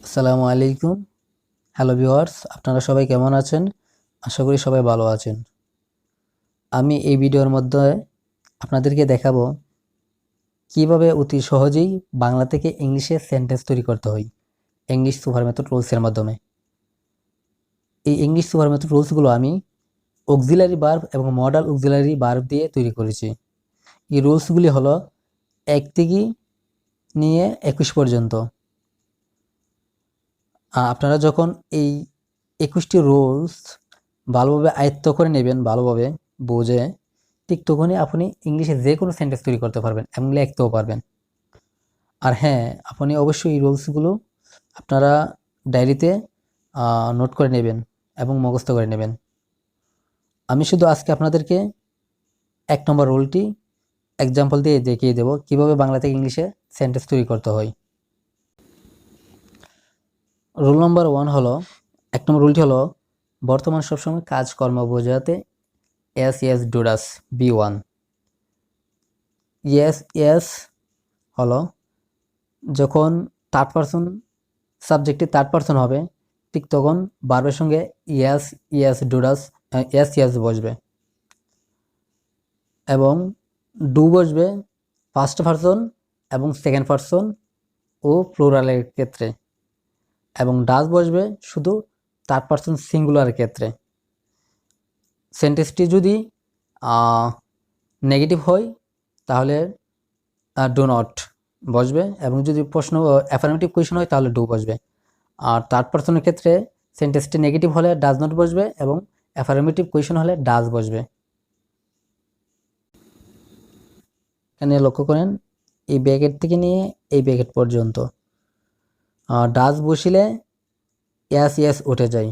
আসসালামু আলাইকুম। Hello viewers, আপনারা সবাই কেমন আছেন? আশা করি সবাই ভালো আছেন। আমি এই ভিডিওর মধ্যে আপনাদেরকে দেখাবো কিভাবে অতি সহজেই বাংলা থেকে ইংলিশে সেন্টেন্স তৈরি করতে হয় ইংলিশ সুপার মেথড রুলসের মাধ্যমে। এই ইংলিশ সুপার মেথড রুলসগুলো আমি অক্সিলারি ভার্ব এবং মডাল অক্সিলারি ভার্ব দিয়ে তৈরি করেছি। এই রুলসগুলি হলো 1 থেকে নিয়ে 21 পর্যন্ত। আপনারা যখন এই 21টি রুলস ভালোভাবে আয়ত্ত করে নেবেন, ভালোভাবে বুঝে, ঠিক তখনই আপনি ইংলিশে যে কোনো সেন্টেন্স তৈরি করতে পারবেন এবং লিখতেও পারবেন। আর হ্যাঁ, আপনি অবশ্যই এই রুলসগুলো আপনারা ডায়েরিতে নোট করে নেবেন এবং মুখস্থ করে নেবেন। আমি শুধু আজকে আপনাদেরকে 1 নম্বর রুলটি এক্সাম্পল দিয়ে দেখিয়ে দেব কিভাবে বাংলা থেকে ইংলিশে সেন্টেন্স তৈরি করতে হয়। রুল নম্বর 1 হলো, 1 নম্বর রুলটি হলো, বর্তমান সবসময় কাজকর্ম বোঝাতে এস এস ডুরাস বি1। ইয়েস ইয়েস হলো যখন থার্ড পারসন সাবজেক্টে থার্ড পারসন হবে, ঠিক তখন ভার্বের সঙ্গে ইয়েস ইয়েস ডুরাস ইয়েস ইয়েস বসবে এবং ডু বসবে ফার্স্ট পারসন এবং সেকেন্ড পারসন ও প্লুরালের ক্ষেত্রে, এবং ডাস বসবে শুধু থার্ড পারসন সিঙ্গুলারের ক্ষেত্রে। সেন্টেন্সটি যদি নেগেটিভ হয় তাহলে ডু নট বসবে, এবং যদি প্রশ্ন অ্যাফার্মেটিভ কোয়েশ্চন হয় তাহলে ডু বসবে। আর থার্ড পারসনের ক্ষেত্রে সেন্টেন্সটি নেগেটিভ হলে ডাজ নট বসবে এবং অ্যাফার্মেটিভ কোয়েশ্চন হলে ডাজ বসবে। এখানে লক্ষ্য করেন, এই ব্র্যাকেট থেকে নিয়ে এই ব্র্যাকেট পর্যন্ত ডাজ বসিলে ইয়াস ইয়াস উঠে যায়,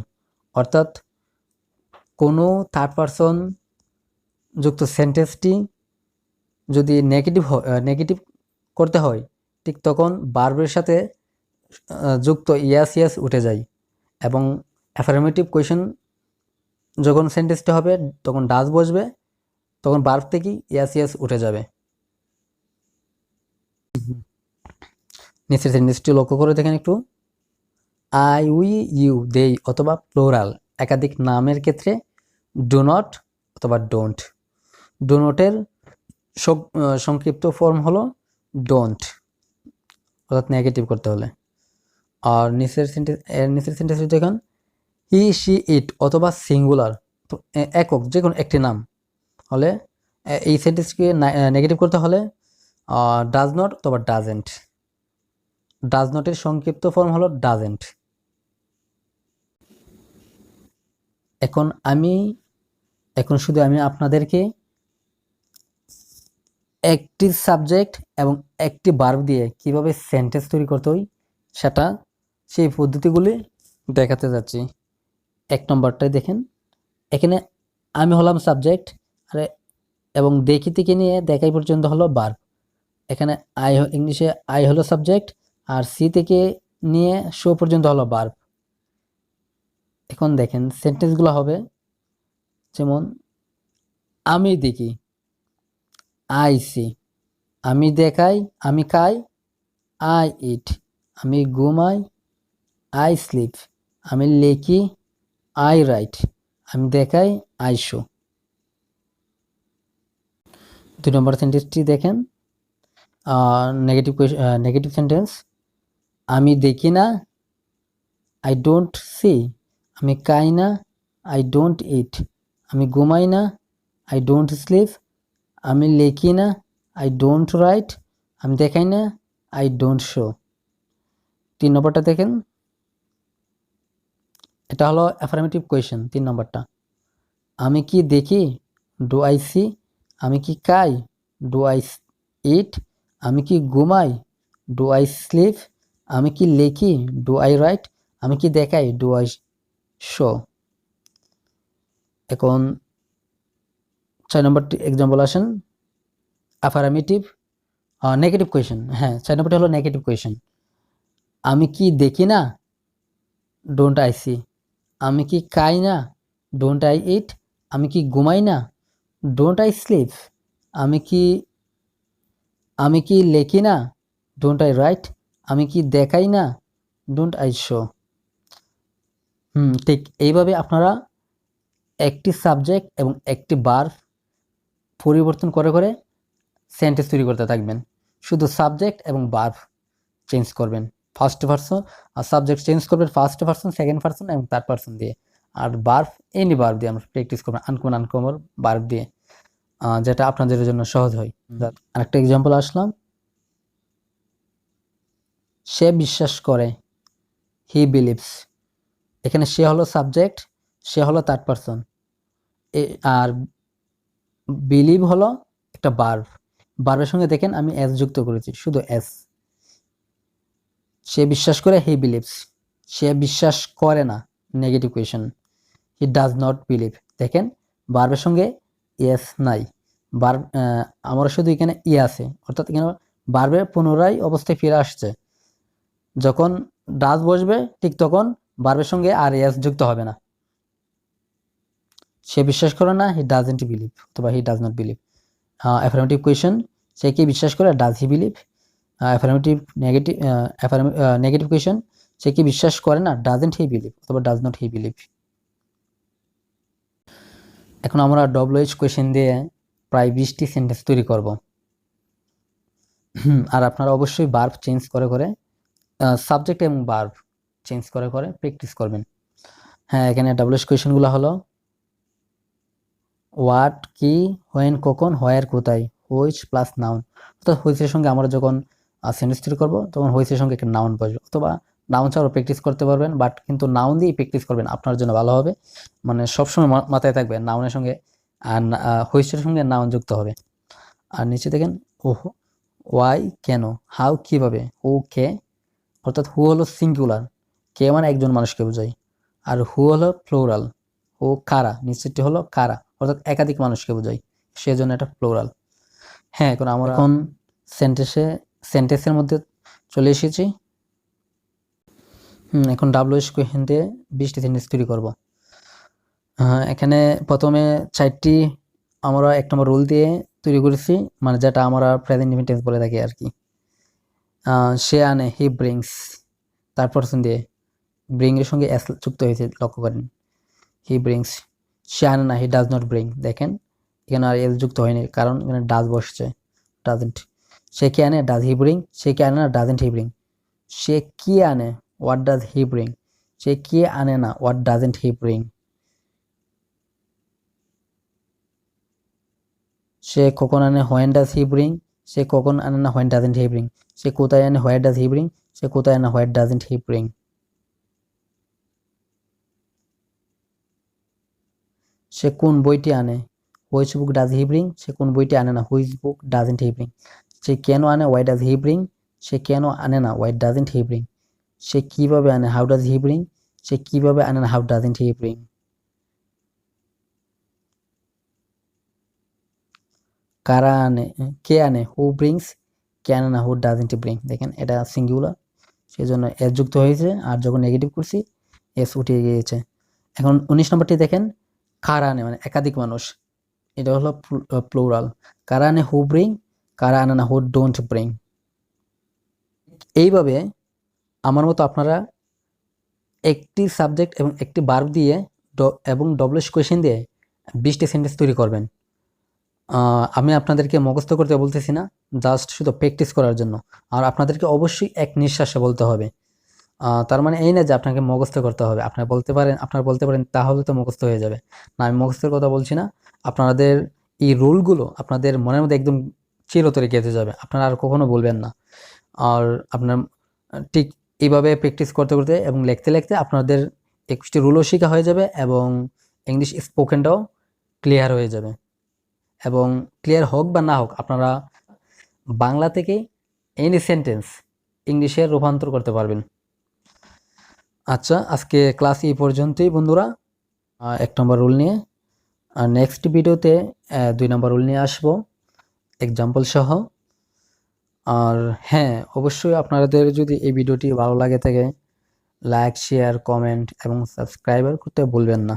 অর্থাৎ কোনো থার্ড পারসন যুক্ত সেন্টেন্সটি যদি নেগেটিভ করতে হয়, ঠিক তখন ভার্বের সাথে যুক্ত ইয়াস ইয়াস উঠে যায়, এবং অ্যাফার্মেটিভ কোয়েশ্চন যখন সেন্টেন্সটা হবে তখন ডাজ বসবে, তখন ভার্ব থেকে ইয়াস ইয়াস উঠে যাবে। নিচের সেন্টেন্সটি লক্ষ্য করে দেখেন একটু। আই উই ইউ দেই অথবা প্লোরাল একাধিক নামের ক্ষেত্রে ডু নট অথবা ডোন্ট। ডু নটের সংক্ষিপ্ত ফর্ম হলো ডোন্ট, অর্থাৎ নেগেটিভ করতে হলে। আর নিচের সেন্টেন্সটি দেখুন, হি শি ইট অথবা সিঙ্গুলার একক যে কোনো একটি নাম হলে এই সেন্টেন্সকে নেগেটিভ করতে হলে ডাজ নট অথবা ডাজেন্ট। ডাজ নটের সংক্ষিপ্ত ফর্ম হলো ডাজেন্ট। এখন শুধু আমি আপনাদেরকে একটি সাবজেক্ট এবং একটি ভার্ব দিয়ে কিভাবে সেন্টেন্স তৈরি করতে হয় সেই পদ্ধতিগুলি দেখাতে যাচ্ছি। 1 নম্বরটাই দেখেন, এখানে আমি হলাম সাবজেক্ট এবং দেখি থেকে নিয়ে দেখাই পর্যন্ত হলো ভার্ব। এখানে ইংলিশে আই হলো সাবজেক্ট আর সি থেকে নিয়ে শো পর্যন্ত হলো ভার্ব। এখন দেখেন সেন্টেন্সগুলো হবে যেমন, আমি দেখি আই সি, আমি দেখাই আমি খাই আই ইট, আমি ঘুমাই আই স্লিপ, আমি লেখি আই রাইট, আমি দেখাই আই শো। 2 নম্বর সেন্টেন্সটি দেখেন, নেগেটিভ সেন্টেন্স, আমি দেখি না আই ডোন্ট সি, আমি খাই না আই ডোন্ট ইট, আমি ঘুমাই না আই ডোন্ট স্লিপ, আমি লেখি না আই ডোন্ট রাইট, আমি দেখাই না আই ডোন্ট শো। 3 নম্বরটা দেখেন, এটা হলো অ্যাফার্মেটিভ কোয়েশ্চেন। 3 নম্বরটা, আমি কি দেখি ডু আই সি, আমি কি খাই ডু আই ইট, আমি কি ঘুমাই ডু আই স্লিপ, আমি কি লেখি ডু আই রাইট, আমি কি দেখাই ডু আই শো। এখন 6 নম্বরটি এক্সাম্পল আসেন, অ্যাফার্মেটিভ নেগেটিভ কোয়েশ্চেন। হ্যাঁ, 6 নম্বরটি হলো নেগেটিভ কোয়েশ্চেন। আমি কি দেখি না ডোন্ট আই সি, আমি কি খাই না ডোন্ট আই ইট, আমি কি ঘুমাই না ডোন্ট আই স্লিপ, আমি কি লেখি না ডোন্ট আই রাইট, আমি কি দেখাই না ডোন্ট আই শো। ঠিক এইভাবে আপনারা একটি সাবজেক্ট এবং একটি ভার্ব পরিবর্তন করে করে সেন্টেন্স তৈরি করতে থাকবেন। শুধু সাবজেক্ট এবং ভার্ব চেঞ্জ করবেন, ফার্স্ট পারসন আর সাবজেক্ট চেঞ্জ করবেন ফার্স্ট পারসন, সেকেন্ড পারসন এবং থার্ড পারসন দিয়ে। আর ভার্ব এনি ভার্ব দিয়ে আমরা প্র্যাকটিস করবেন, আনকমন ভার্ব দিয়ে, যেটা আপনাদের জন্য সহজ হয়। আরেকটা এক্সাম্পল আসলাম, সে বিশ্বাস করে, হি বিলিভস। এখানে সে হলো সাবজেক্ট, সে হলো থার্ড পারসন, আর বিলিভ হলো একটা ভার্ব। ভার্বের সঙ্গে দেখেন আমি এস যুক্ত করেছি, শুধু এস। সে বিশ্বাস করে, হি বিলিভস। সে বিশ্বাস করে না, negative question, he does not believe. দেখেন ভার্বের সঙ্গে এস নাই, ভার্ব আমার শুধু এখানে ই আছে, অর্থাৎ এখানে ভার্বের পুনরায় অবস্থায় ফিরে আসছে। যখন ডাজ বসবে ঠিক তখন ভার্বের সঙ্গে আর এস যুক্ত হবে না। সে বিশ্বাস করে না, হি ডাজন্ট বিলিভ অথবা he does not believe. Affirmative question, সে কি বিশ্বাস করে, does he believe. Affirmative negative question, সে কি বিশ্বাস করে না, ডাজন্ট হি বিলিভ অথবা ডাজ নট হি বিলিভ। এখন আমরা ডব্লিউএইচ কোয়েশন দিয়ে প্রায় 20টি সেন্টেন্স তৈরি করব। আর আপনারা অবশ্যই ভার্ব চেঞ্জ করে করে, সাবজেক্ট এবং ভার্ব চেঞ্জ করে করে প্র্যাকটিস করবেন। হ্যাঁ, এখানে ডব্লিউএইচ কোয়েশনগুলো হলো হোয়াট কি, হোয়েন কখন, হোয়ার কোথায়, হুইচ প্লাস নাউন। অর্থাৎ হুইচের সঙ্গে আমরা যখন সেন্টেন্স তৈরি করবো তখন হুইচের সঙ্গে একটা নাউন বসবে, অথবা নাউন ছাড়াও প্র্যাকটিস করতে পারবেন, বাট কিন্তু নাউন দিয়ে প্র্যাকটিস করবেন, আপনার জন্য ভালো হবে। মানে সবসময় মাথায় থাকবে নাউনের সঙ্গে আর হুইচের সঙ্গে নাউন যুক্ত হবে। আর নিচে দেখেন ওহো, ওয়াই কেন, হাউ কিভাবে, হু কে, অর্থাৎ হু হলো সিঙ্গুলার, কে মানে একজন মানুষকে বোঝায়, আর হু হলো প্লুরাল, ও কারা, নিচেরটি হলো কারা, অর্থাৎ একাধিক মানুষকে বোঝায়, সেজন্য এটা প্লুরাল। হ্যাঁ, এখন আমরা সেন্টেন্সের মধ্যে চলে এসেছি। এখন ডাব্লিউএইচ কোয়েশন দিয়ে 20টি সেন্টেন্স তৈরি করব। এখানে প্রথমে 4টি আমরা 1 নম্বর রুল দিয়ে তৈরি করেছি, মানে যেটা আমরা প্রেজেন্ট টেন্স বলে থাকি আর কি। সে আনে, হি ব্রিংস, থার্ড পারসন দিয়ে, ব্রিং এর সঙ্গে এস যুক্ত হয়েছে, লক্ষ্য করেন, হি ব্রিংস। সে আনে না, হি ডাজ নট ব্রিং। দেখেন এখানে আর এস যুক্ত হয়নি, কারণ এখানে ডাজ বসছে, ডাজেন্ট। সে কি আনে, ডাজ হি ব্রিং। সে কি আনে না, ডাজেন্ট হি ব্রিং। সে কি আনে, হোয়াট ডাজ হি ব্রিং। সে কি আনে না, হোয়াট ডাজেন্ট হি ব্রিং। সে কখন আনে, হোয়েন ডাজ হি ব্রিং। সে কখন আনে না, হোয়েন ডাজেন্ট হি ব্রিং। সে কোথায় আনে, হোয়ার ডাজ হি ব্রিং। সে কোথায় আনে, হোয়াট ডাজেন্ট হি ব্রিং। সে কোন বইটি আনে, which book does he bring. সে কোন বইটি আনে না, which book doesn't he bring. সে কেন আনে, ওয়াই ডাজ হি ব্রিং। সে কেন আনে না, ওয়াই ডাজেন্ট হি ব্রিং। সে কিভাবে আনে, হাউ ডাজ হি ব্রিং। সে কিভাবে আনে না, হাউ ডাজেন্ট হি ব্রিং। কারা আনে, কে আনে, হু ব্রিংস। কে আনে না, হু ডাজেন্ট ব্রিং। দেখেন এটা সিঙ্গুলার, সেই জন্য এস যুক্ত হয়েছে, আর যখন নেগেটিভ করছি এস উঠে গিয়েছে। এখন 19 নম্বরটি দেখেন, কারা আনে মানে একাধিক মানুষ, এটা হলো প্লুরাল। কারা আনে, হু ব্রিং। কারা আনে না, হু ডোন্ট ব্রিং। এইভাবে আমার মতো আপনারা একটি সাবজেক্ট এবং একটি ভার্ব দিয়ে এবং ডব্লিউএইচ কোয়েশন দিয়ে 20টি সেন্টেন্স তৈরি করবেন। আমি আপনাদেরকে মুখস্থ করতে বলতেছি না, জাস্ট শুধু প্র্যাকটিস করার জন্য। আর আপনাদেরকে অবশ্যই এক নিঃশ্বাসে বলতে হবে। তার মানে এই না যে আপনাকে মুখস্থ করতে হবে। আপনারা বলতে পারেন তাহলে তো মুখস্থ হয়ে যাবে। না, আমি মুখস্থের কথা বলছি না। আপনাদের এই রুলগুলো আপনাদের মনের মধ্যে একদম চিরতরে গেঁথে যাবে, আপনারা আর কখনো বলবেন না। আর আপনার ঠিক এইভাবে প্র্যাকটিস করতে করতে এবং লিখতে লিখতে আপনাদের 21টি রুলও শেখা হয়ে যাবে, এবং ইংলিশ স্পোকেনটাও ক্লিয়ার হয়ে যাবে। এবং ক্লিয়ার হোক বা না হোক, আপনারা বাংলা থেকে এনি সেন্টেন্স ইংলিশে রূপান্তর করতে পারবেন। আচ্ছা, আজকে ক্লাস এই পর্যন্তই বন্ধুরা, 1 নম্বর রুল নিয়ে। আর নেক্সট ভিডিওতে 2 নম্বর রুল নিয়ে আসবো, এক্সাম্পল সহ। আর হ্যাঁ, অবশ্যই আপনাদের যদি এই ভিডিওটি ভালো লাগে থাকে, লাইক, শেয়ার, কমেন্ট এবং সাবস্ক্রাইব করতে ভুলবেন না।